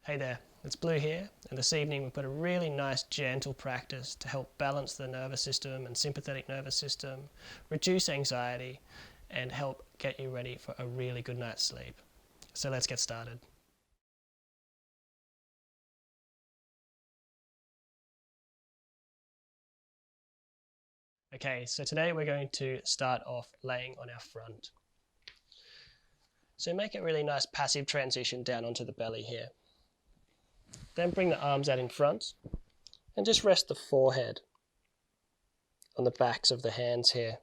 Hey there, it's Blue here, and this evening we've got a really nice gentle practice to help balance the nervous system and sympathetic nervous system, reduce anxiety, and help get you ready for a really good night's sleep. So let's get started. Okay, so today we're going to start off laying on our front. So make a really nice passive transition down onto the belly here. Then bring the arms out in front and just rest the forehead on the backs of the hands here.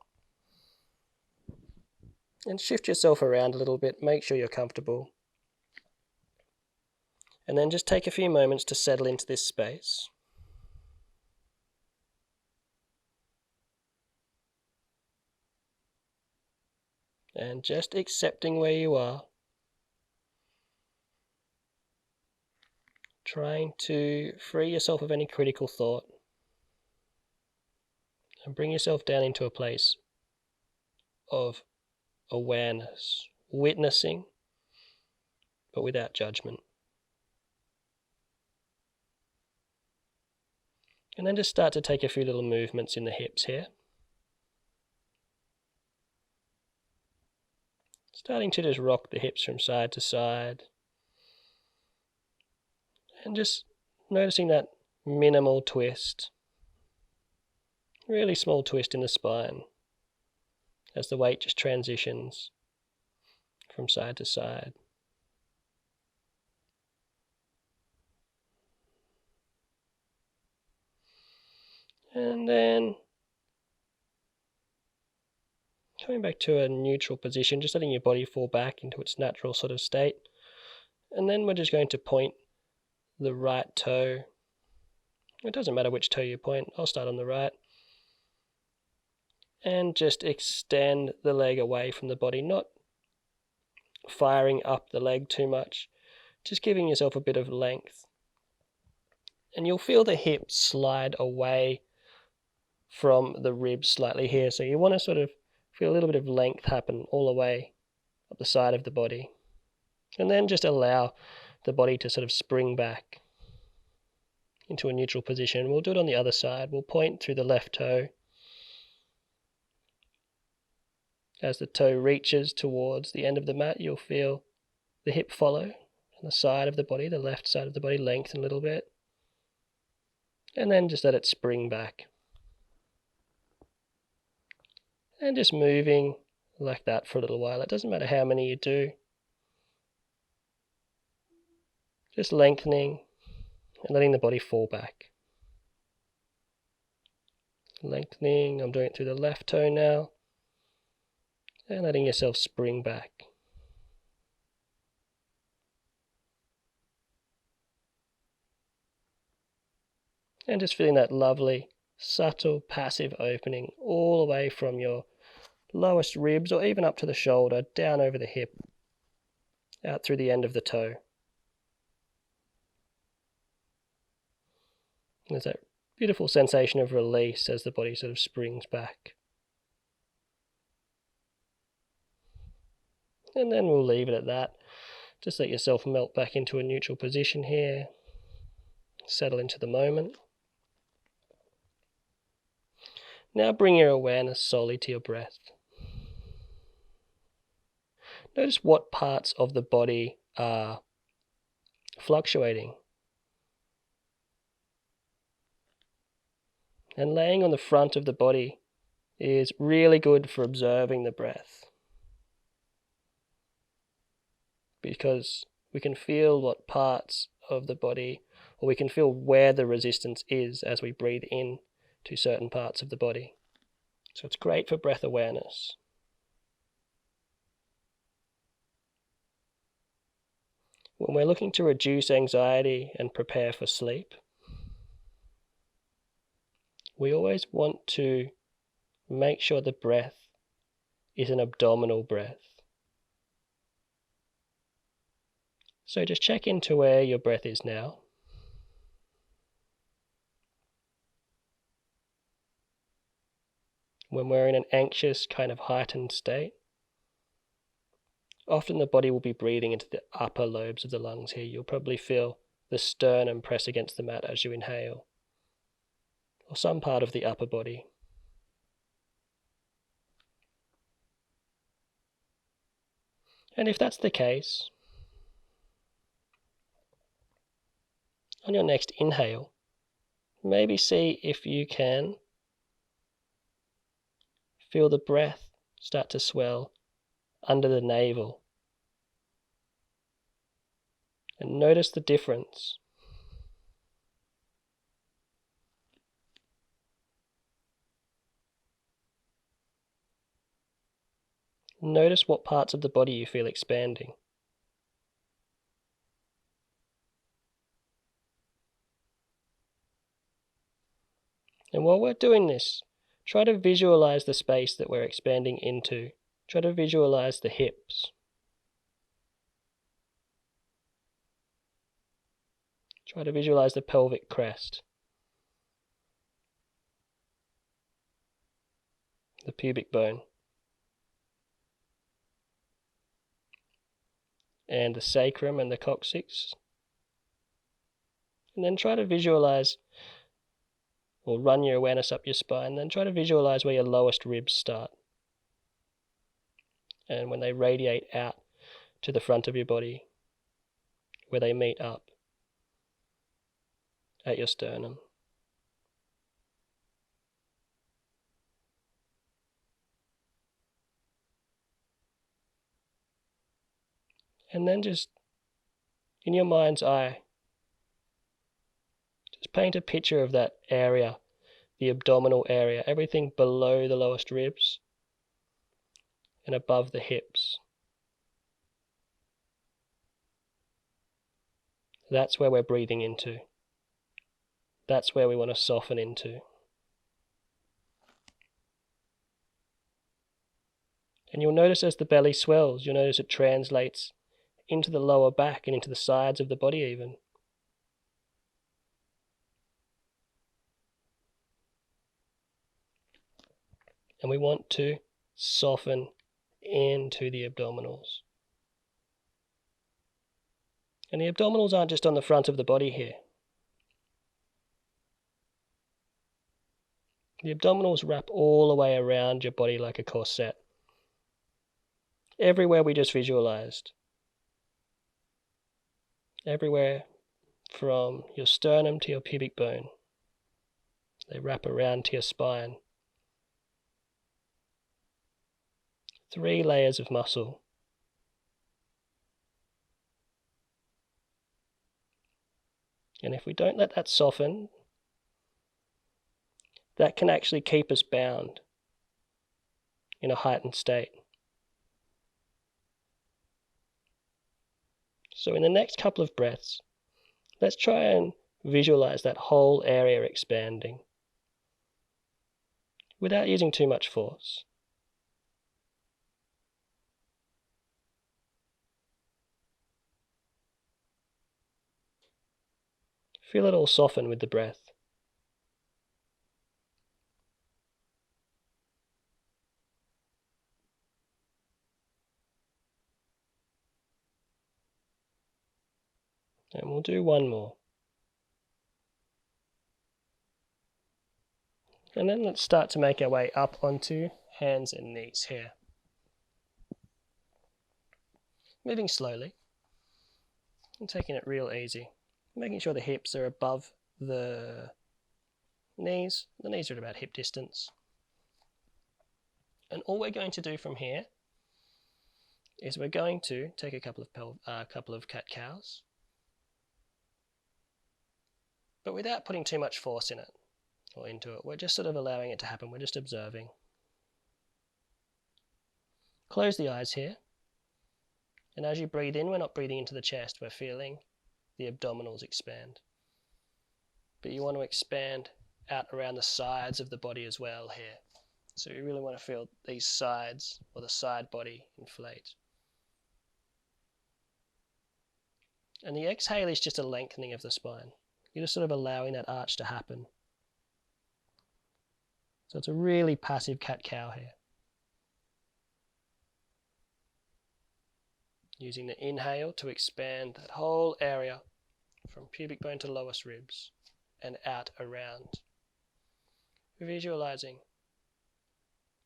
And shift yourself around a little bit, make sure you're comfortable. And then just take a few moments to settle into this space. And just accepting where you are. Trying to free yourself of any critical thought. And bring yourself down into a place of awareness, witnessing, but without judgment. And then just start to take a few little movements in the hips here. Starting to just rock the hips from side to side. And just noticing that minimal twist. Really small twist in the spine as the weight just transitions from side to side. And then coming back to a neutral position, just letting your body fall back into its natural sort of state. And then we're just going to point the right toe. It doesn't matter which toe you point, I'll start on the right. And just extend the leg away from the body, not firing up the leg too much, just giving yourself a bit of length. And you'll feel the hips slide away from the ribs slightly here, so you want to sort of feel a little bit of length happen all the way up the side of the body. And then just allow the body to sort of spring back into a neutral position. We'll do it on the other side. We'll point through the left toe. As the toe reaches towards the end of the mat, you'll feel the hip follow on the side of the body, the left side of the body, lengthen a little bit. And then just let it spring back. And just moving like that for a little while. It doesn't matter how many you do. Just lengthening and letting the body fall back. Lengthening, I'm doing it through the left toe now. And letting yourself spring back. And just feeling that lovely, subtle, passive opening all the way from your lowest ribs or even up to the shoulder, down over the hip, out through the end of the toe. There's that beautiful sensation of release as the body sort of springs back. And then we'll leave it at that. Just let yourself melt back into a neutral position here. Settle into the moment. Now bring your awareness solely to your breath. Notice what parts of the body are fluctuating. And laying on the front of the body is really good for observing the breath. Because we can feel what parts of the body, or we can feel where the resistance is as we breathe in to certain parts of the body. So it's great for breath awareness. When we're looking to reduce anxiety and prepare for sleep, we always want to make sure the breath is an abdominal breath. So just check into where your breath is now. When we're in an anxious, kind of heightened state, often the body will be breathing into the upper lobes of the lungs here. You'll probably feel the sternum press against the mat as you inhale, or some part of the upper body. And if that's the case, on your next inhale, maybe see if you can feel the breath start to swell under the navel. And notice the difference. Notice what parts of the body you feel expanding. And while we're doing this, try to visualize the space that we're expanding into. Try to visualize the hips. Try to visualize the pelvic crest, the pubic bone, and the sacrum and the coccyx. And then try to visualize, or run your awareness up your spine, then try to visualize where your lowest ribs start. And when they radiate out to the front of your body, where they meet up at your sternum. And then just, in your mind's eye, just paint a picture of that area, the abdominal area, everything below the lowest ribs and above the hips. That's where we're breathing into. That's where we want to soften into. And you'll notice as the belly swells, you'll notice it translates into the lower back and into the sides of the body even. And we want to soften into the abdominals. And the abdominals aren't just on the front of the body here. The abdominals wrap all the way around your body like a corset. Everywhere we just visualized. Everywhere from your sternum to your pubic bone. They wrap around to your spine. 3 layers of muscle. And if we don't let that soften, that can actually keep us bound in a heightened state. So in the next couple of breaths, let's try and visualize that whole area expanding without using too much force. Feel it all soften with the breath. And we'll do one more. And then let's start to make our way up onto hands and knees here. Moving slowly and taking it real easy. Making sure the hips are above the knees. The knees are at about hip distance. And all we're going to do from here is we're going to take a couple of cat-cows, but without putting too much force in it or into it. We're just sort of allowing it to happen. We're just observing. Close the eyes here. And as you breathe in, we're not breathing into the chest. We're feeling the abdominals expand. But you want to expand out around the sides of the body as well here. So you really want to feel these sides, or the side body, inflate. And the exhale is just a lengthening of the spine. You're just sort of allowing that arch to happen. So it's a really passive cat-cow here. Using the inhale to expand that whole area from pubic bone to lowest ribs and out around. Visualizing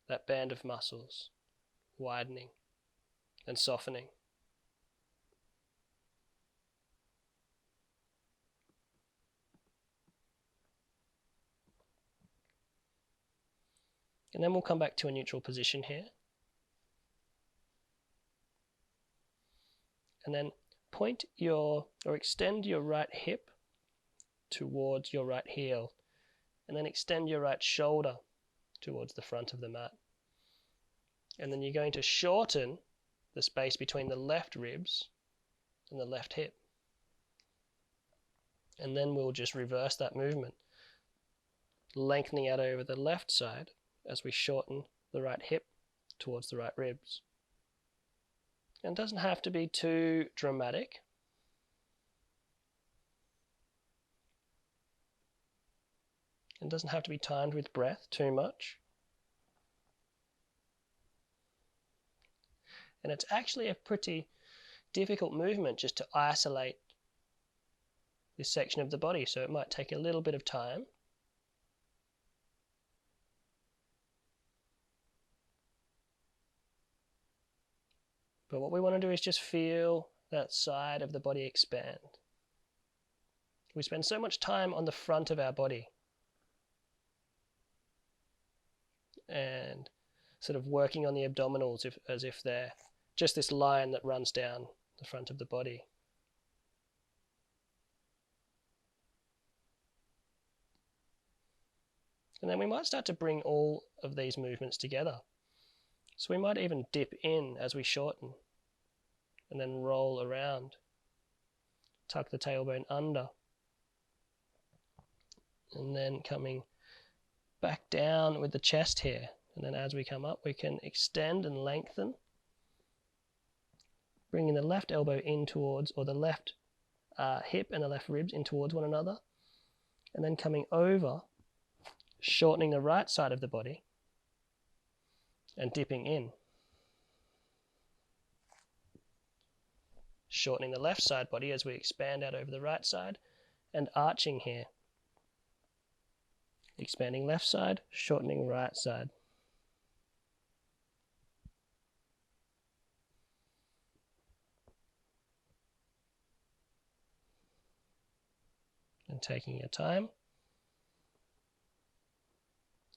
that band of muscles widening and softening. And then we'll come back to a neutral position here. And then extend your right hip towards your right heel. And then extend your right shoulder towards the front of the mat. And then you're going to shorten the space between the left ribs and the left hip. And then we'll just reverse that movement, lengthening out over the left side as we shorten the right hip towards the right ribs. And it doesn't have to be too dramatic. It doesn't have to be timed with breath too much. And it's actually a pretty difficult movement just to isolate this section of the body, so it might take a little bit of time. But what we want to do is just feel that side of the body expand. We spend so much time on the front of our body and sort of working on the abdominals as if they're just this line that runs down the front of the body. And then we might start to bring all of these movements together. So we might even dip in as we shorten and then roll around. Tuck the tailbone under. And then coming back down with the chest here. And then as we come up, we can extend and lengthen. Bringing the left elbow in towards, or the left hip and the left ribs in towards one another. And then coming over, shortening the right side of the body and dipping in. Shortening the left side body as we expand out over the right side and arching here. Expanding left side, shortening right side. And taking your time.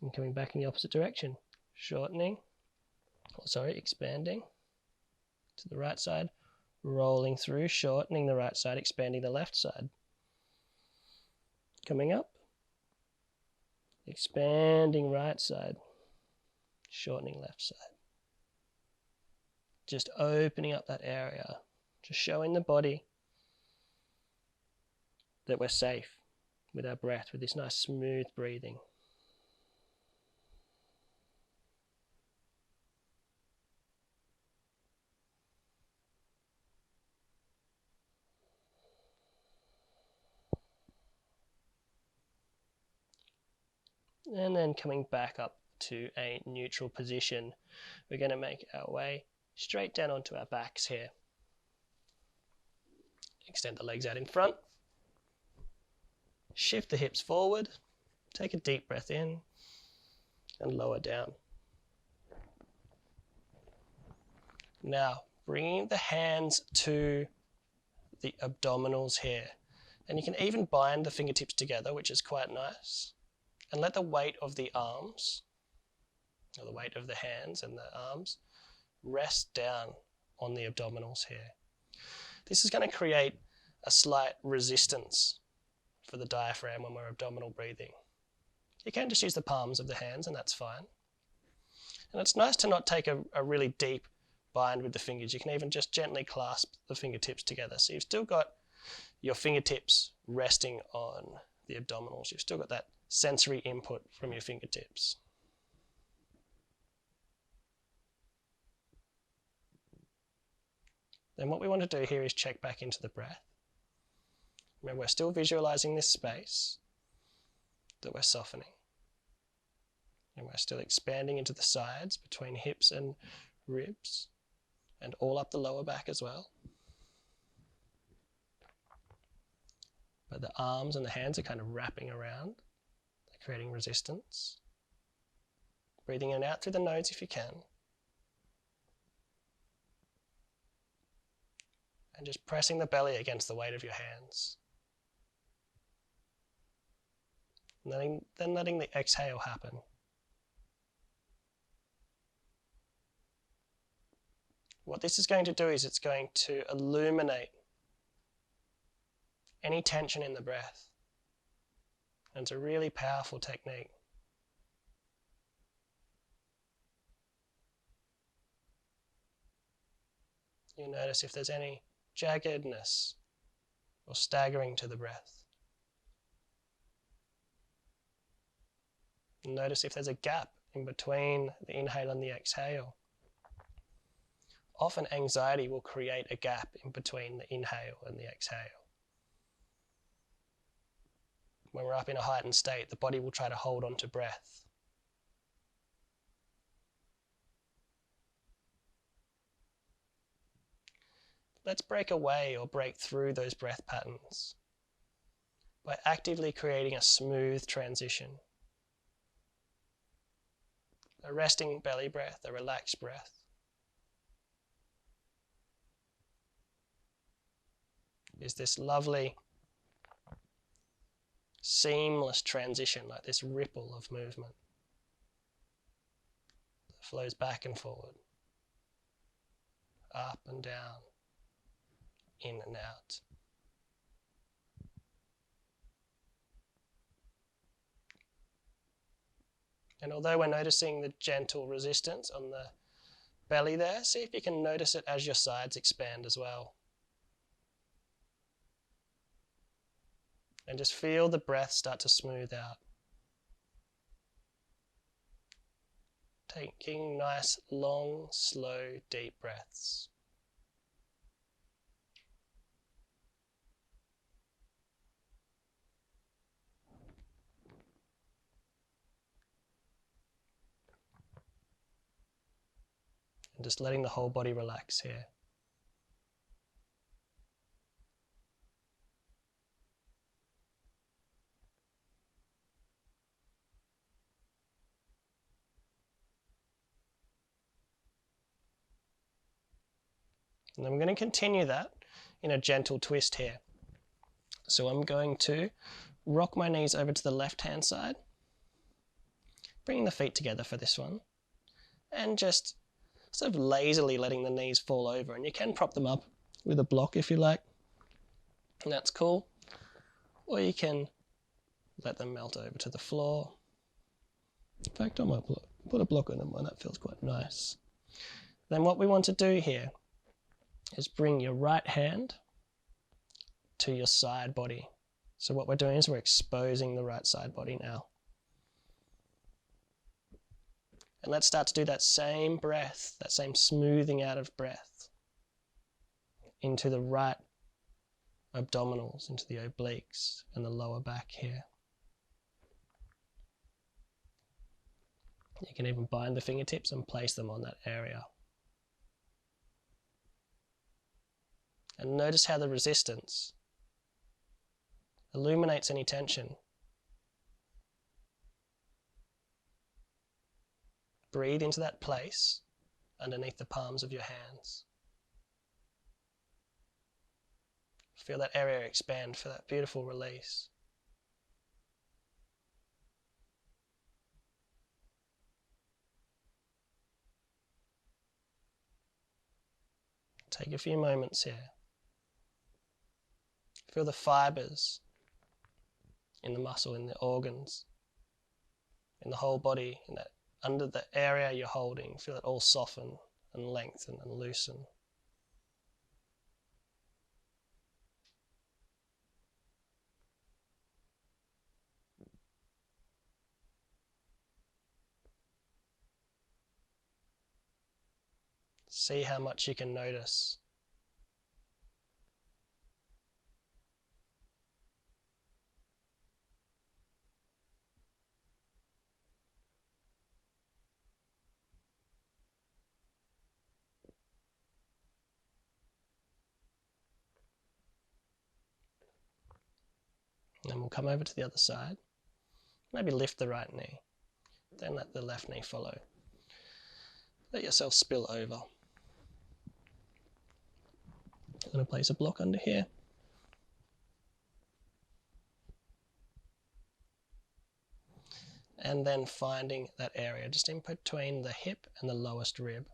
And coming back in the opposite direction. Expanding to the right side, rolling through, shortening the right side, expanding the left side. Coming up, expanding right side, shortening left side. Just opening up that area, just showing the body that we're safe with our breath, with this nice smooth breathing. And then coming back up to a neutral position, we're going to make our way straight down onto our backs here. Extend the legs out in front. Shift the hips forward. Take a deep breath in and lower down. Now, bringing the hands to the abdominals here. And you can even bind the fingertips together, which is quite nice. And let the weight of the arms, or the weight of the hands and the arms, rest down on the abdominals here. This is going to create a slight resistance for the diaphragm when we're abdominal breathing. You can just use the palms of the hands and that's fine. And it's nice to not take a really deep bind with the fingers. You can even just gently clasp the fingertips together. So you've still got your fingertips resting on the abdominals. You've still got that sensory input from your fingertips. Then what we want to do here is check back into the breath. Remember, we're still visualizing this space that we're softening. And we're still expanding into the sides between hips and ribs and all up the lower back as well. the arms and the hands are kind of wrapping around, creating resistance. Breathing in and out through the nose if you can. And just pressing the belly against the weight of your hands. Then letting the exhale happen. What this is going to do is it's going to illuminate any tension in the breath. And it's a really powerful technique. You notice if there's any jaggedness or staggering to the breath. Notice if there's a gap in between the inhale and the exhale. Often anxiety will create a gap in between the inhale and the exhale. When we're up in a heightened state, the body will try to hold on to breath. Let's break away or break through those breath patterns by actively creating a smooth transition. A resting belly breath, a relaxed breath. Is this lovely, seamless transition, like this ripple of movement that flows back and forward, up and down, in and out. And although we're noticing the gentle resistance on the belly there, see if you can notice it as your sides expand as well. And just feel the breath start to smooth out. Taking nice, long, slow, deep breaths. And just letting the whole body relax here. And then we're going to continue that in a gentle twist here. So I'm going to rock my knees over to the left-hand side, bringing the feet together for this one, and just sort of lazily letting the knees fall over. And you can prop them up with a block if you like, and that's cool. Or you can let them melt over to the floor. In fact, I might put a block on them, and that feels quite nice. Then what we want to do here is bring your right hand to your side body. So what we're doing is we're exposing the right side body now. And let's start to do that same breath, that same smoothing out of breath into the right abdominals, into the obliques and the lower back here. You can even bind the fingertips and place them on that area. And notice how the resistance illuminates any tension. Breathe into that place underneath the palms of your hands. Feel that area expand for that beautiful release. Take a few moments here. Feel the fibers in the muscle, in the organs, in the whole body, in that under the area you're holding. Feel it all soften and lengthen and loosen. See how much you can notice. And we'll come over to the other side. Maybe lift the right knee, then let the left knee follow. Let yourself spill over. I'm going to place a block under here. And then finding that area just in between the hip and the lowest rib.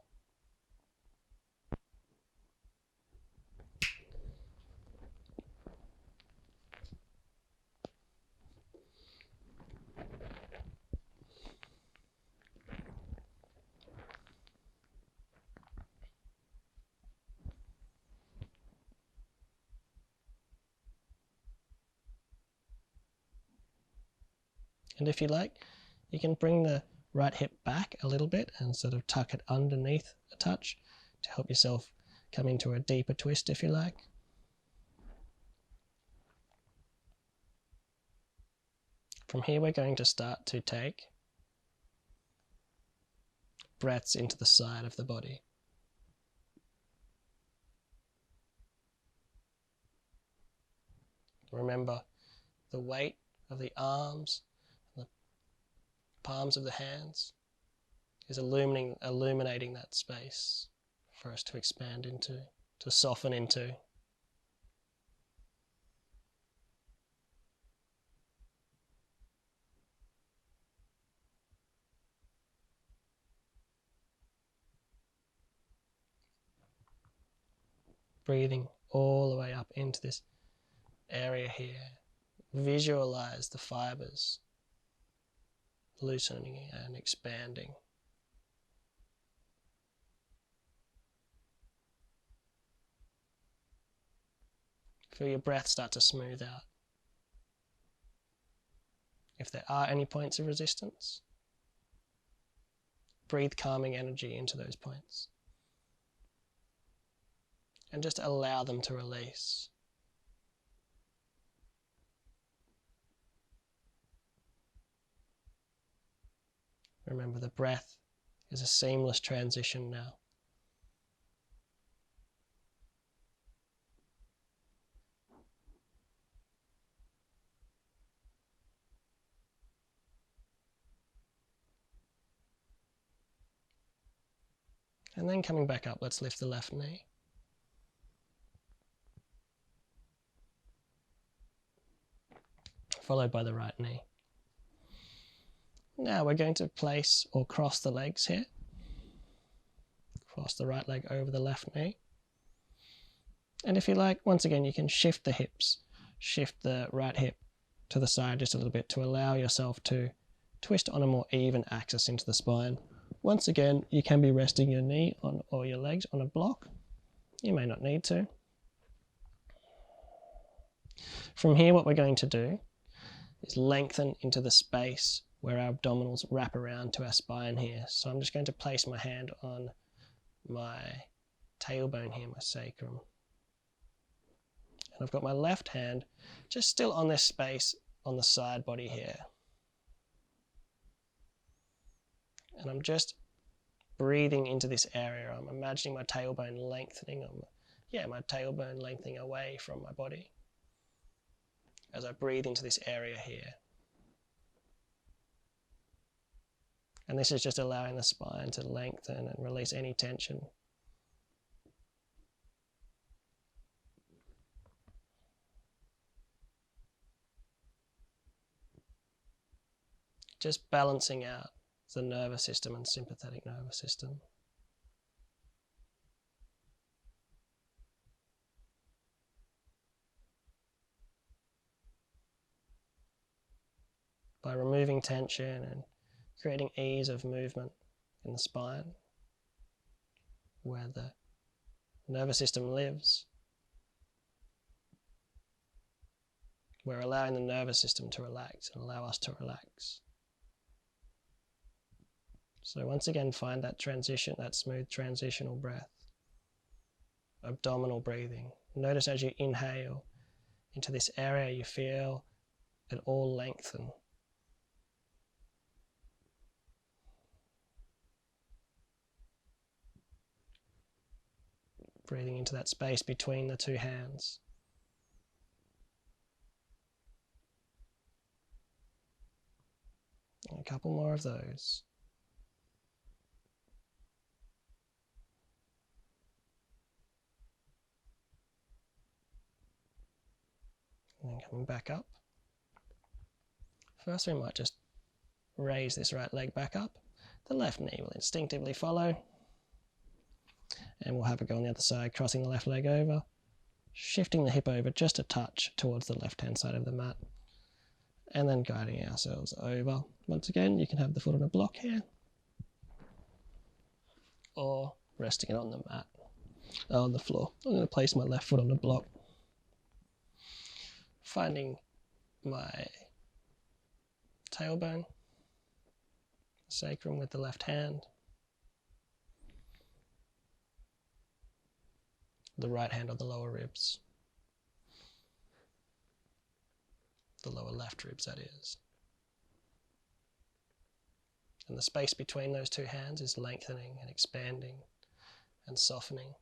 And if you like, you can bring the right hip back a little bit and sort of tuck it underneath a touch to help yourself come into a deeper twist if you like. From here we're going to start to take breaths into the side of the body. Remember, the weight of the arms, the palms of the hands is illuminating that space for us to expand into, to soften into. Breathing all the way up into this area here. Visualize the fibers loosening and expanding. Feel your breath start to smooth out. If there are any points of resistance, breathe calming energy into those points. And just allow them to release. Remember, the breath is a seamless transition now. And then coming back up, let's lift the left knee. Followed by the right knee. Now we're going to place or cross the legs here. Cross the right leg over the left knee. And if you like, once again, you can shift the hips. Shift the right hip to the side just a little bit to allow yourself to twist on a more even axis into the spine. Once again, you can be resting your knee on or your legs on a block. You may not need to. From here, what we're going to do is lengthen into the space where our abdominals wrap around to our spine here. So I'm just going to place my hand on my tailbone here, my sacrum. And I've got my left hand just still on this space on the side body here. And I'm just breathing into this area. I'm imagining my tailbone lengthening. My tailbone lengthening away from my body as I breathe into this area here. And this is just allowing the spine to lengthen and release any tension. Just balancing out the nervous system and sympathetic nervous system. By removing tension and creating ease of movement in the spine, where the nervous system lives, we're allowing the nervous system to relax and allow us to relax. So once again, find that transition, that smooth transitional breath. Abdominal breathing. Notice as you inhale into this area, you feel it all lengthen. Breathing into that space between the two hands. A couple more of those. And then coming back up. First we might just raise this right leg back up. The left knee will instinctively follow. And we'll have a go on the other side, crossing the left leg over, shifting the hip over just a touch towards the left-hand side of the mat, and then guiding ourselves over. Once again, you can have the foot on a block here, or resting it on the mat, on the floor. I'm going to place my left foot on the block, finding my tailbone, sacrum with the left hand, the right hand on the lower ribs, the lower left ribs that is. And the space between those two hands is lengthening and expanding and softening.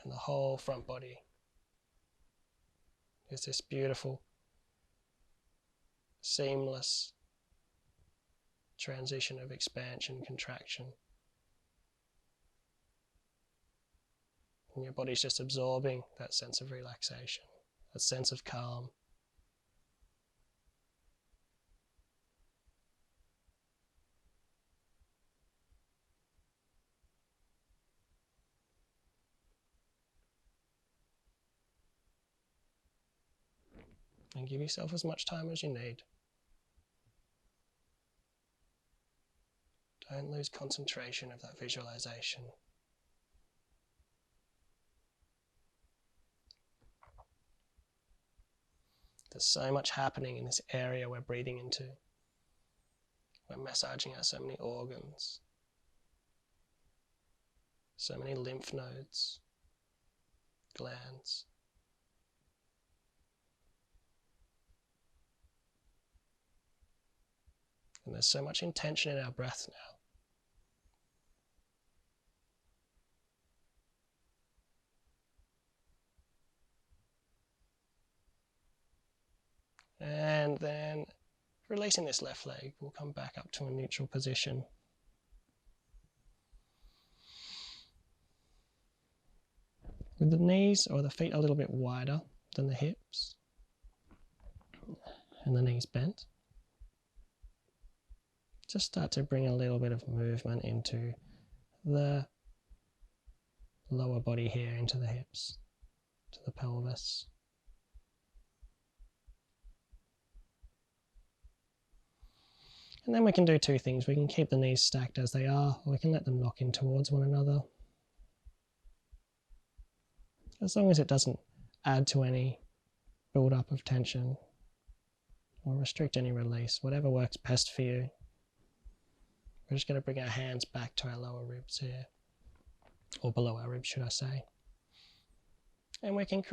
And the whole front body is this beautiful, seamless transition of expansion, contraction. And your body's just absorbing that sense of relaxation, that sense of calm. And give yourself as much time as you need. Don't lose concentration of that visualization. There's so much happening in this area we're breathing into. We're massaging out so many organs, so many lymph nodes, glands. And there's so much intention in our breath now. And then releasing this left leg, we'll come back up to a neutral position. With the knees or the feet a little bit wider than the hips, and the knees bent. Just start to bring a little bit of movement into the lower body here, into the hips, to the pelvis. And then we can do two things. We can keep the knees stacked as they are, or we can let them knock in towards one another. As long as it doesn't add to any build-up of tension or restrict any release, whatever works best for you. We're just going to bring our hands back to our lower ribs here, or below our ribs, should I say. And we can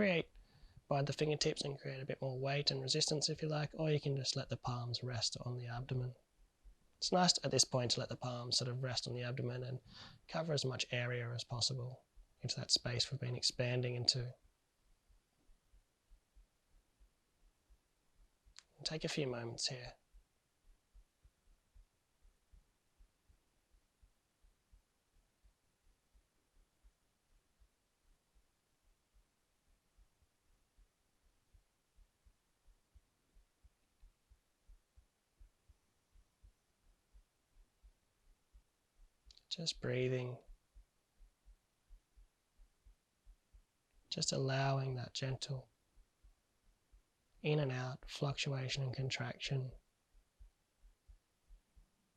bind the fingertips and create a bit more weight and resistance if you like, or you can just let the palms rest on the abdomen. It's nice at this point to let the palms sort of rest on the abdomen and cover as much area as possible into that space we've been expanding into. And take a few moments here. Just breathing, just allowing that gentle in and out fluctuation and contraction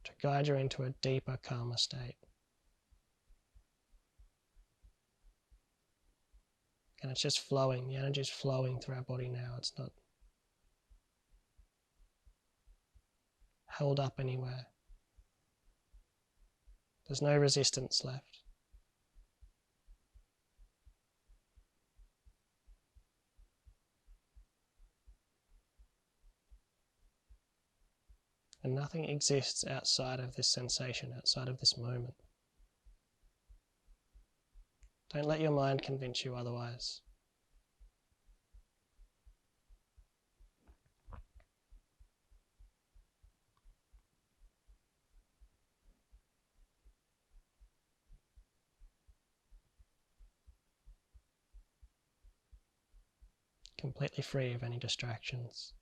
to guide you into a deeper, calmer state. And it's just flowing, the energy is flowing through our body now, it's not held up anywhere. There's no resistance left. And nothing exists outside of this sensation, outside of this moment. Don't let your mind convince you otherwise. completely free of any distractions.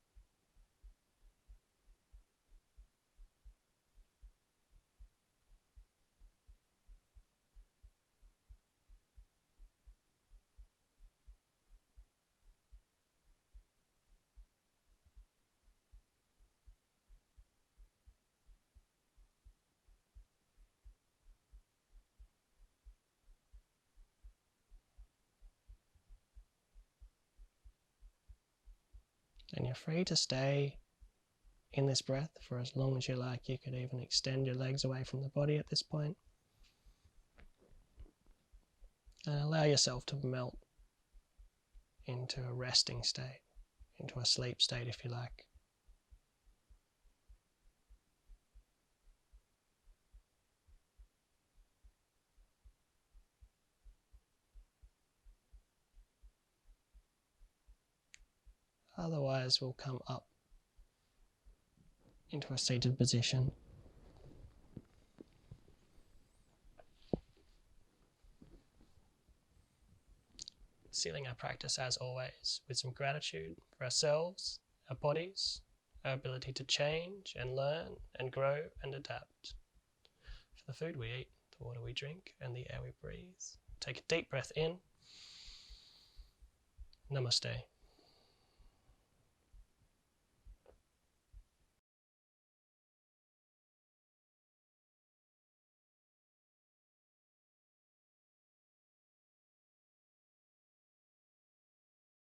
And you're free to stay in this breath for as long as you like. You could even extend your legs away from the body at this point. And allow yourself to melt into a resting state, into a sleep state if you like. Otherwise, we'll come up into a seated position. Sealing our practice, as always, with some gratitude for ourselves, our bodies, our ability to change and learn and grow and adapt. For the food we eat, the water we drink, and the air we breathe. Take a deep breath in. Namaste.